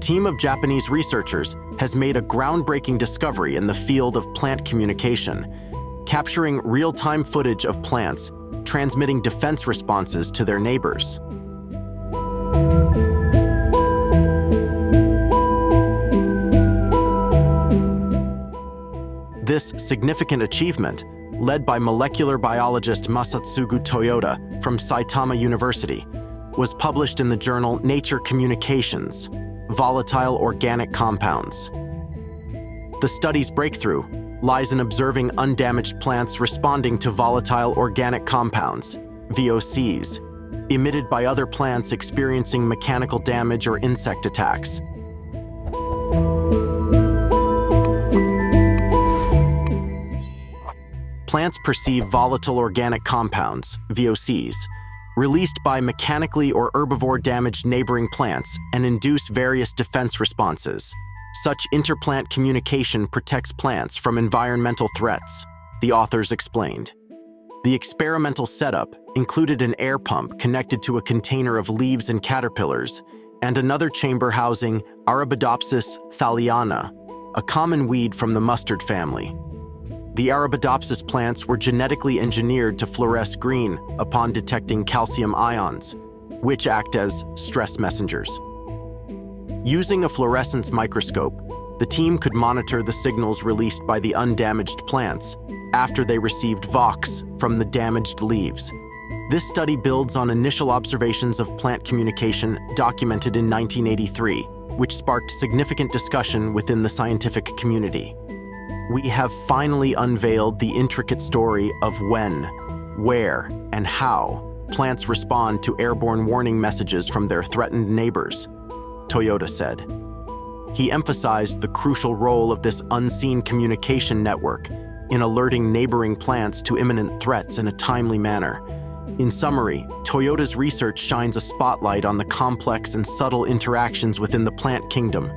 team of Japanese researchers has made a groundbreaking discovery in the field of plant communication, capturing real-time footage of plants transmitting defense responses to their neighbors. This significant achievement, led by molecular biologist Masatsugu Toyota from Saitama University, was published in the journal Nature Communications, Volatile Organic Compounds. The study's breakthrough lies in observing undamaged plants responding to volatile organic compounds, VOCs, emitted by other plants experiencing mechanical damage or insect attacks. Plants perceive volatile organic compounds, VOCs, released by mechanically or herbivore-damaged neighboring plants and induce various defense responses. Such interplant communication protects plants from environmental threats, the authors explained. The experimental setup included an air pump connected to a container of leaves and caterpillars, and another chamber housing Arabidopsis thaliana, a common weed from the mustard family. The Arabidopsis plants were genetically engineered to fluoresce green upon detecting calcium ions, which act as stress messengers. Using a fluorescence microscope, the team could monitor the signals released by the undamaged plants after they received VOCs from the damaged leaves. This study builds on initial observations of plant communication documented in 1983, which sparked significant discussion within the scientific community. We have finally unveiled the intricate story of when, where, and how plants respond to airborne warning messages from their threatened neighbors, Toyota said. He emphasized the crucial role of this unseen communication network in alerting neighboring plants to imminent threats in a timely manner. In summary, Toyota's research shines a spotlight on the complex and subtle interactions within the plant kingdom,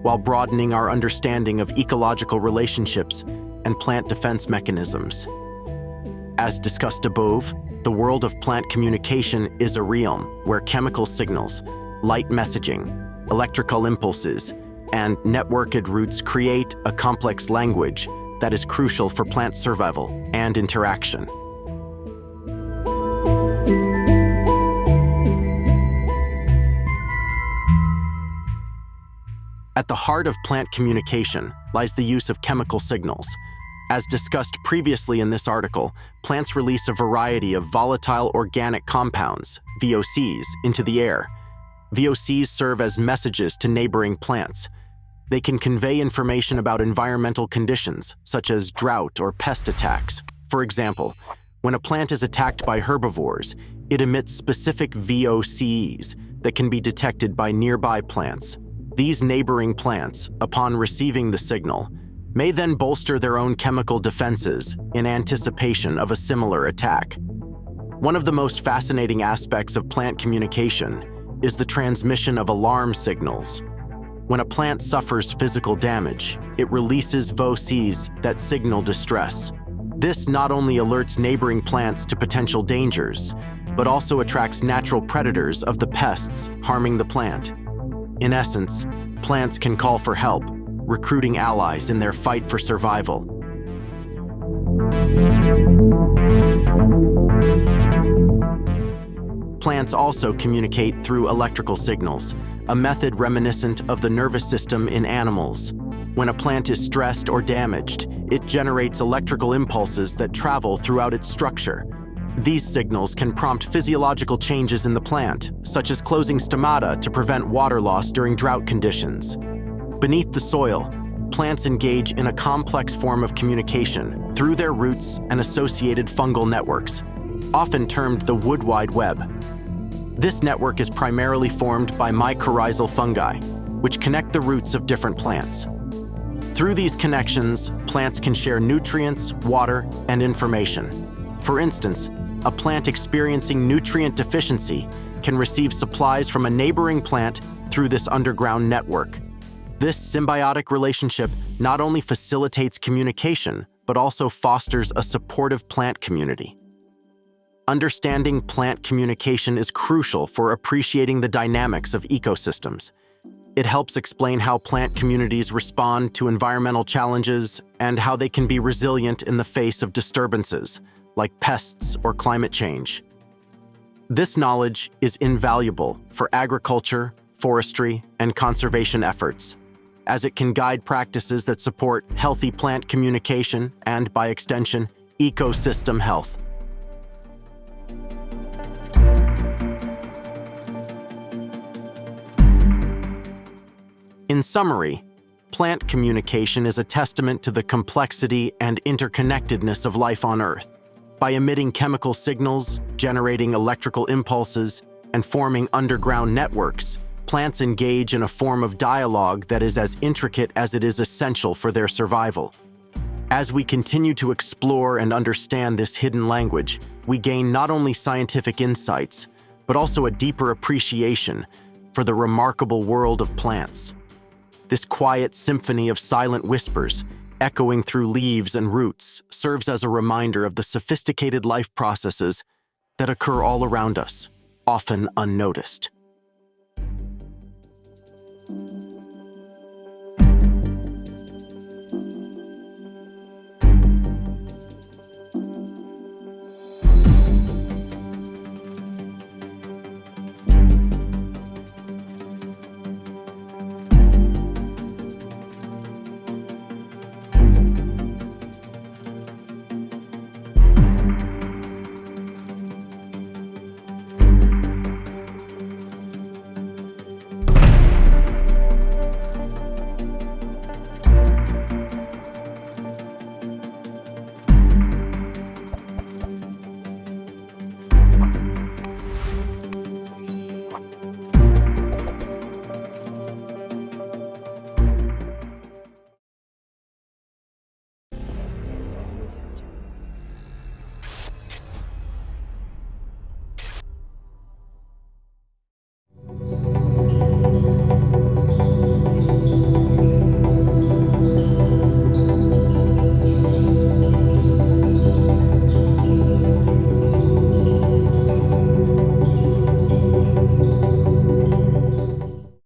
while broadening our understanding of ecological relationships and plant defense mechanisms. As discussed above, the world of plant communication is a realm where chemical signals, light messaging, electrical impulses, and networked routes create a complex language that is crucial for plant survival and interaction. At the heart of plant communication lies the use of chemical signals. As discussed previously in this article, plants release a variety of volatile organic compounds, VOCs, into the air. VOCs serve as messages to neighboring plants. They can convey information about environmental conditions, such as drought or pest attacks. For example, when a plant is attacked by herbivores, it emits specific VOCs that can be detected by nearby plants. These neighboring plants, upon receiving the signal, may then bolster their own chemical defenses in anticipation of a similar attack. One of the most fascinating aspects of plant communication is the transmission of alarm signals. When a plant suffers physical damage, it releases VOCs that signal distress. This not only alerts neighboring plants to potential dangers, but also attracts natural predators of the pests harming the plant. In essence, plants can call for help, recruiting allies in their fight for survival. Plants also communicate through electrical signals, a method reminiscent of the nervous system in animals. When a plant is stressed or damaged, it generates electrical impulses that travel throughout its structure. These signals can prompt physiological changes in the plant, such as closing stomata to prevent water loss during drought conditions. Beneath the soil, plants engage in a complex form of communication through their roots and associated fungal networks, often termed the wood wide web. This network is primarily formed by mycorrhizal fungi, which connect the roots of different plants. Through these connections, plants can share nutrients, water, and information. For instance, a plant experiencing nutrient deficiency can receive supplies from a neighboring plant through this underground network. This symbiotic relationship not only facilitates communication, but also fosters a supportive plant community. Understanding plant communication is crucial for appreciating the dynamics of ecosystems. It helps explain how plant communities respond to environmental challenges and how they can be resilient in the face of disturbances, like pests or climate change. This knowledge is invaluable for agriculture, forestry, and conservation efforts, as it can guide practices that support healthy plant communication and, by extension, ecosystem health. In summary, plant communication is a testament to the complexity and interconnectedness of life on Earth. By emitting chemical signals, generating electrical impulses, and forming underground networks, plants engage in a form of dialogue that is as intricate as it is essential for their survival. As we continue to explore and understand this hidden language, we gain not only scientific insights, but also a deeper appreciation for the remarkable world of plants. This quiet symphony of silent whispers, echoing through leaves and roots, serves as a reminder of the sophisticated life processes that occur all around us, often unnoticed.